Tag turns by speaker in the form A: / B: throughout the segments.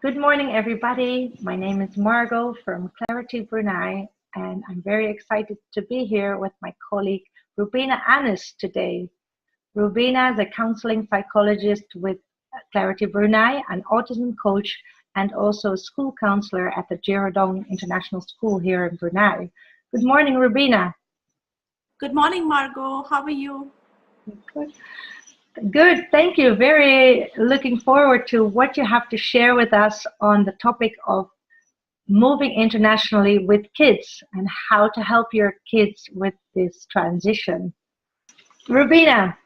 A: Good morning, everybody. My name is Margot from Brunei, and I'm very excited to be here with my colleague Rubina Anis today. Rubina is a counseling psychologist with Brunei, an autism coach, and also a school counselor at the Jirodong International School here in Brunei. Good morning, Rubina.
B: Good morning, Margot. How are you?
A: Good. Good, thank you. Very looking forward to what you have to share with us on the topic of moving internationally with kids and how to help your kids with this transition. Rubina,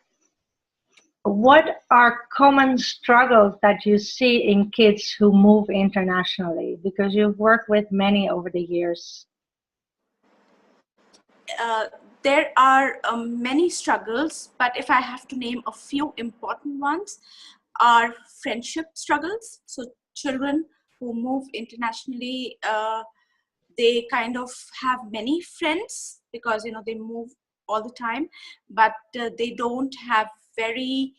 A: what are common struggles that you see in kids who move internationally? Because you've worked with many over the years.
B: There are many struggles, but if I have to name a few important ones, are friendship struggles. So children who move internationally, they kind of have many friends because they move all the time, but they don't have very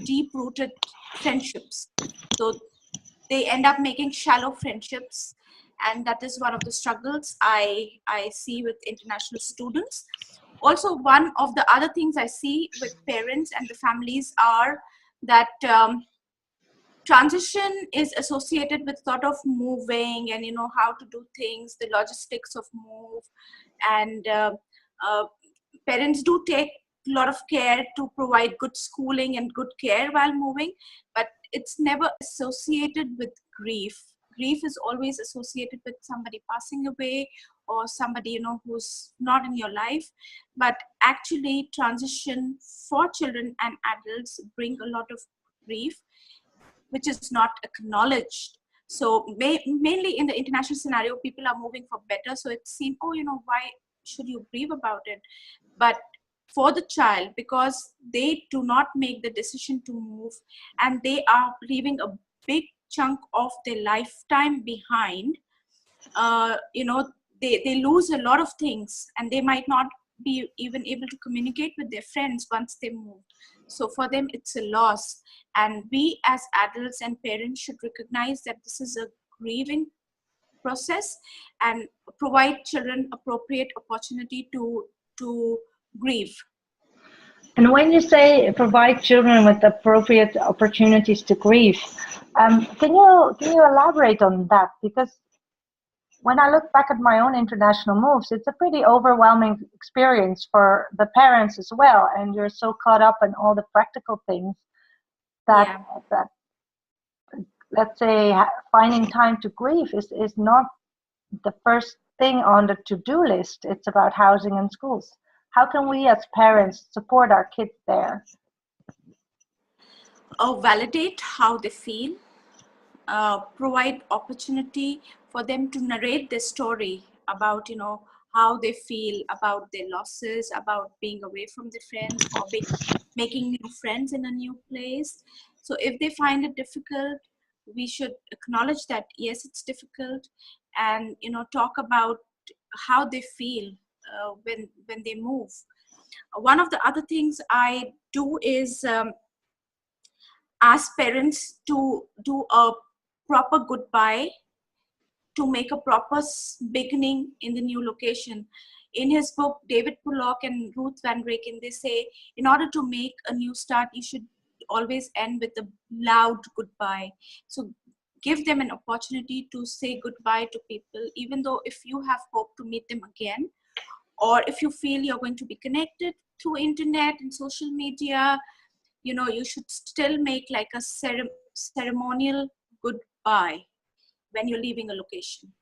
B: deep-rooted friendships. So they end up making shallow friendships, and that is one of the struggles I see with international students. Also, one of the other things I see with parents and the families are that transition is associated with sort of moving and how to do things, the logistics of move, and parents do take a lot of care to provide good schooling and good care while moving, but it's never associated with grief. Grief is always associated with somebody passing away or somebody who's not in your life. But actually, transition for children and adults bring a lot of grief, which is not acknowledged. So mainly in the international scenario, people are moving for better. So it's seen, why should you grieve about it? But for the child, because they do not make the decision to move and they are leaving a big chunk of their lifetime behind, they lose a lot of things, and they might not be even able to communicate with their friends once they move. So for them, it's a loss. And we as adults and parents should recognize that this is a grieving process and provide children appropriate opportunity to grieve.
A: And when you say provide children with appropriate opportunities to grieve, can you elaborate on that? Because when I look back at my own international moves, it's a pretty overwhelming experience for the parents as well, and you're so caught up in all the practical things that let's say finding time to grieve is not the first thing on the to-do list. It's about housing and schools. How can we as parents support our kids there?
B: Validate how they feel, provide opportunity for them to narrate their story about how they feel about their losses, about being away from their friends, or making new friends in a new place. So if they find it difficult, we should acknowledge that yes, it's difficult, and talk about how they feel when they move. One of the other things I do is ask parents to do a proper goodbye, to make a proper beginning in the new location. In his book, David Bullock and Ruth Van Reken, they say, in order to make a new start, you should always end with a loud goodbye. So give them an opportunity to say goodbye to people, even though if you have hope to meet them again, or if you feel you're going to be connected through internet and social media, you should still make like a ceremonial goodbye when you're leaving a location.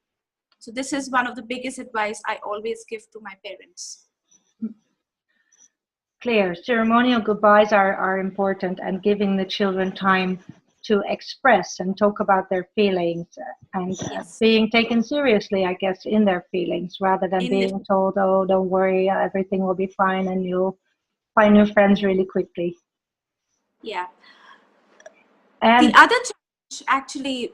B: So this is one of the biggest advice I always give to my parents.
A: Clear. Ceremonial goodbyes are important, and giving the children time to express and talk about their feelings and being taken seriously, I guess, in their feelings, rather than being told, oh, don't worry, everything will be fine and you'll find new friends really quickly.
B: Yeah. And the other challenge, actually,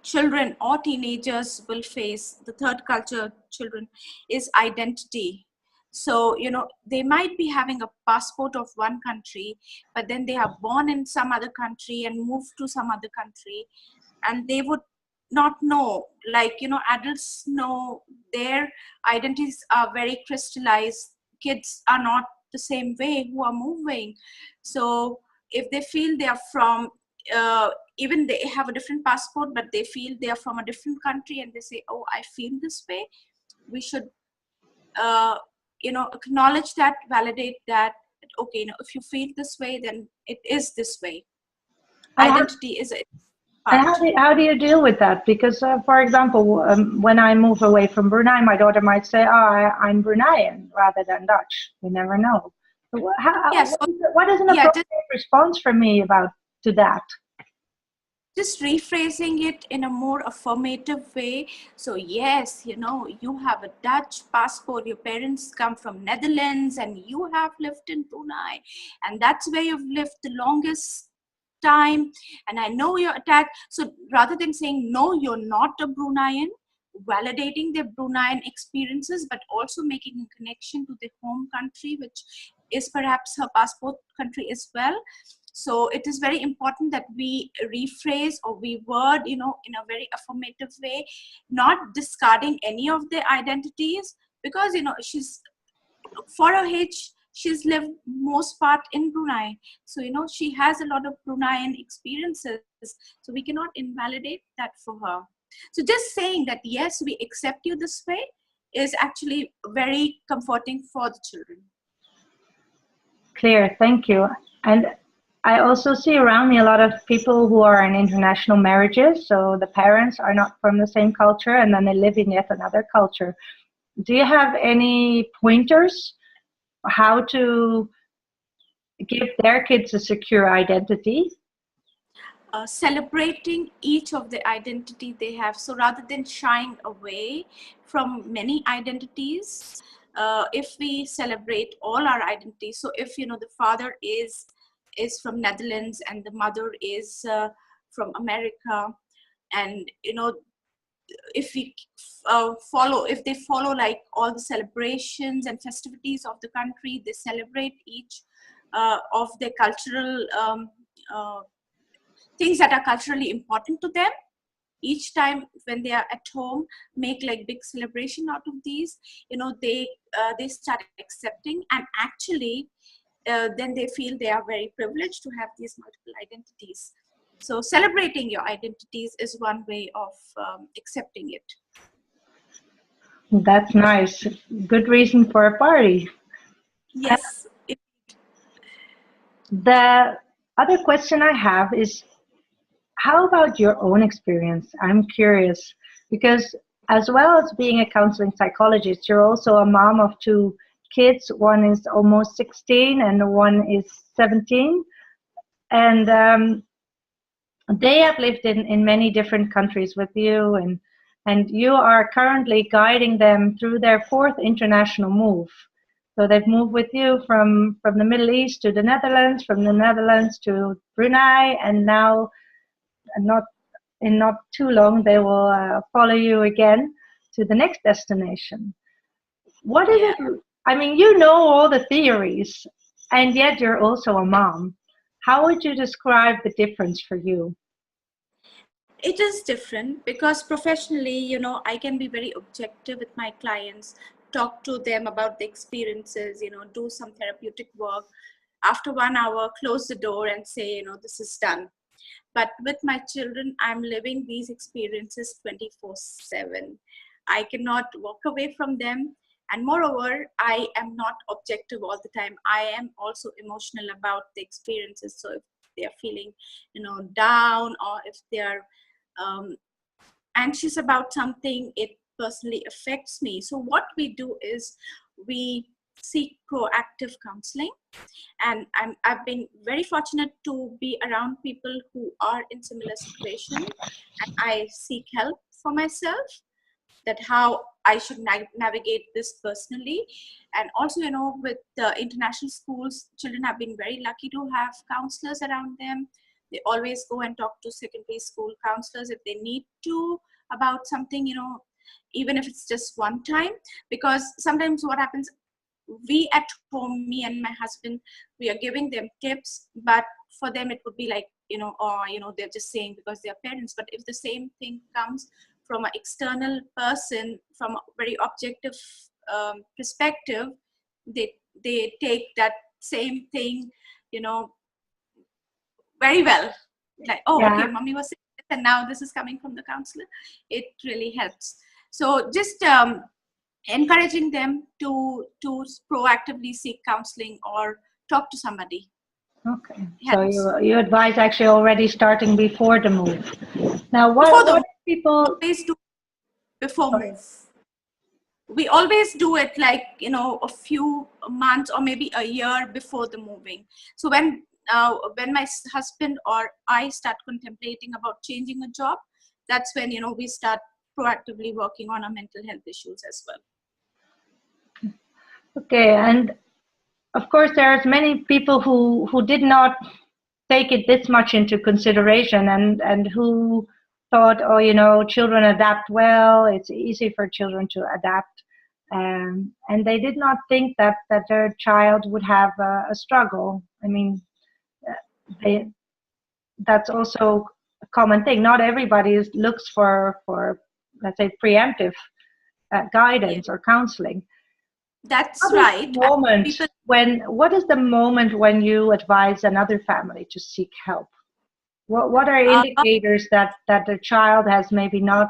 B: children or teenagers will face, the third culture children, is identity. So, they might be having a passport of one country, but then they are born in some other country and move to some other country, and they would not know, like, adults know their identities are very crystallized. Kids are not the same way who are moving. So if they feel they are from, even they have a different passport, but they feel they are from a different country, and they say, oh, I feel this way, we should uh, acknowledge that, validate that, okay, if you feel this way, then it is this way.
A: And how,
B: Identity is a
A: and
B: part.
A: how do you deal with that? Because, for example, when I move away from Brunei, my daughter might say, "Oh, I'm Bruneian," rather than Dutch. You never know. So
B: Yeah, so
A: what is an
B: yeah,
A: appropriate response for me about to that?
B: just rephrasing it in a more affirmative way. So yes, you have a Dutch passport, your parents come from Netherlands, and you have lived in Brunei, and that's where you've lived the longest time, and I know you're attached. So rather than saying no, you're not a Bruneian, validating their Bruneian experiences, but also making a connection to the home country, which is perhaps her passport country as well. So it is very important that we rephrase or we word, in a very affirmative way, not discarding any of their identities, because, she's, for her age, she's lived most part in Brunei. So, she has a lot of Bruneian experiences. So we cannot invalidate that for her. So just saying that, yes, we accept you this way is actually very comforting for the children.
A: Clear, thank you. And I also see around me a lot of people who are in international marriages. So the parents are not from the same culture, and then they live in yet another culture. Do you have any pointers how to give their kids a secure identity?
B: Celebrating each of the identity they have. So rather than shying away from many identities, if we celebrate all our identities, so if the father is from Netherlands and the mother is from America, and if we if they follow like all the celebrations and festivities of the country, they celebrate each of their cultural things that are culturally important to them. Each time when they are at home, make like big celebration out of these, they start accepting, and actually then they feel they are very privileged to have these multiple identities. So celebrating your identities is one way of accepting it.
A: That's nice. Good reason for a party.
B: Yes.
A: The other question I have is, how about your own experience? I'm curious because, as well as being a counseling psychologist, you're also a mom of two kids. One is almost 16 and one is 17. And they have lived in many different countries with you, and you are currently guiding them through their fourth international move. So they've moved with you from the Middle East to the Netherlands, from the Netherlands to Brunei, and now, not in not too long, they will follow you again to the next destination. What is it? I mean, you know all the theories, and yet you're also a mom. How would you describe the difference for you?
B: It is different because professionally, I can be very objective with my clients, talk to them about the experiences, do some therapeutic work. After 1 hour, close the door and say, this is done. But with my children, I'm living these experiences 24/7. I cannot walk away from them. And moreover, I am not objective all the time. I am also emotional about the experiences. So if they are feeling, down, or if they are anxious about something, it personally affects me. So what we do is we seek proactive counseling, and I've been very fortunate to be around people who are in similar situation, and I seek help for myself, that how I should navigate this personally. And also, with the international schools, children have been very lucky to have counselors around them. They always go and talk to secondary school counselors if they need to about something, even if it's just one time. Because sometimes what happens, we at home, me and my husband, we are giving them tips, but for them it would be like, or they're just saying because they're parents. But if the same thing comes from an external person, from a very objective perspective, they take that same thing, you know very well. Like, oh, okay,
A: Yeah.
B: mommy was saying this, and now this is coming from the counselor. It really helps. So just encouraging them to proactively seek counseling or talk to somebody
A: Okay. So
B: helps.
A: you advise actually already starting before the move. Now,
B: Before
A: what
B: the
A: if people?
B: always do before
A: Sorry.
B: move. We always do it like, a few months or maybe a year before the moving. So when my husband or I start contemplating about changing a job, that's when we start proactively working on our mental health issues as well.
A: Okay, and of course, there's many people who did not take it this much into consideration, and who thought, oh, children adapt well. It's easy for children to adapt, and they did not think that their child would have a struggle. I mean, they, that's also a common thing. Not everybody looks for let's say preemptive
B: Yeah,
A: guidance or counseling.
B: that's
A: What is the
B: right.
A: moment
B: People,
A: what is the moment when you advise another family to seek help? What are
B: uh,
A: indicators that the child has maybe not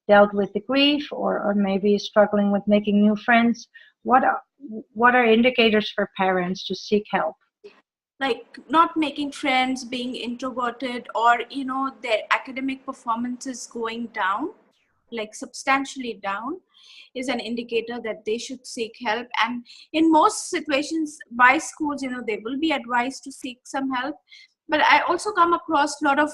A: dealt with the grief, or maybe is struggling with making new friends? What are, what are indicators for parents to seek help?
B: like not making friends, being introverted, or their academic performance is going down, like substantially down, is an indicator that they should seek help. And in most situations by schools, they will be advised to seek some help. But I also come across a lot of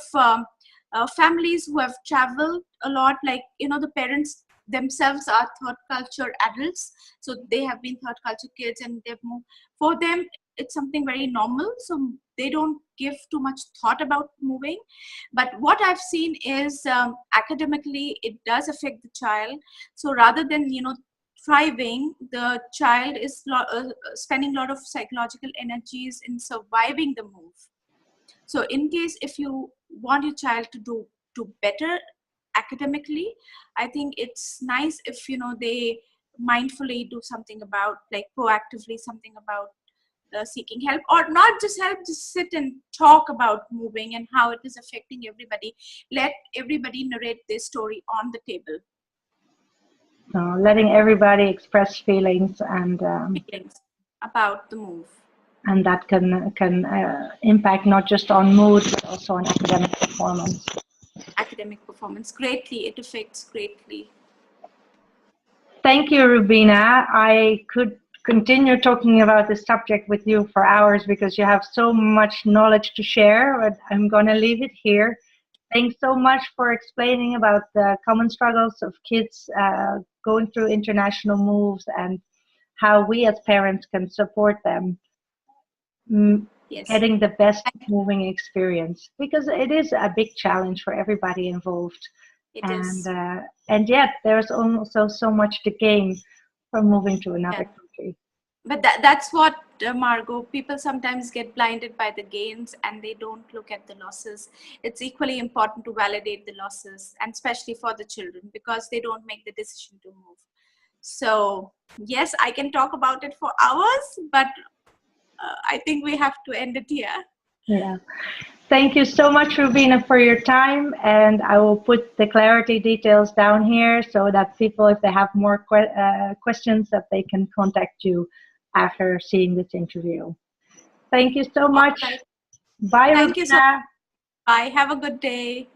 B: families who have traveled a lot, like the parents themselves are third culture adults, so they have been third culture kids and they've moved. For them it's something very normal, so they don't give too much thought about moving. But what I've seen is academically it does affect the child. So rather than thriving, the child is spending a lot of psychological energies in surviving the move. So in case if you want your child to do better academically, I think it's nice if they mindfully do something about, like proactively something about seeking help, or not just help, just sit and talk about moving and how it is affecting everybody. Let everybody narrate their story on the table.
A: Letting everybody express feelings,
B: Feelings about the move.
A: and that can impact not just on mood but also on academic performance.
B: Academic performance greatly, it affects greatly.
A: Thank you, Rubina. I could continue talking about this subject with you for hours because you have so much knowledge to share, but I'm going to leave it here. Thanks so much for explaining about the common struggles of kids going through international moves, and how we as parents can support them
B: Yes,
A: getting the best moving experience, because it is a big challenge for everybody involved.
B: it
A: and
B: is.
A: uh, and yet there's also so much to gain from moving to another
B: Yeah.
A: country.
B: But that's what, Margot, people sometimes get blinded by the gains and they don't look at the losses. It's equally important to validate the losses, and especially for the children, because they don't make the decision to move. So yes, I can talk about it for hours, but I think we have to end it here.
A: Yeah. Thank you so much, Rubina, for your time, and I will put the clarity details down here so that people, if they have more questions, that they can contact you after seeing this interview. Thank you so
B: All
A: much.
B: right.
A: Bye,
B: Thank you so much.
A: Rubina.
B: Bye. Have a good day.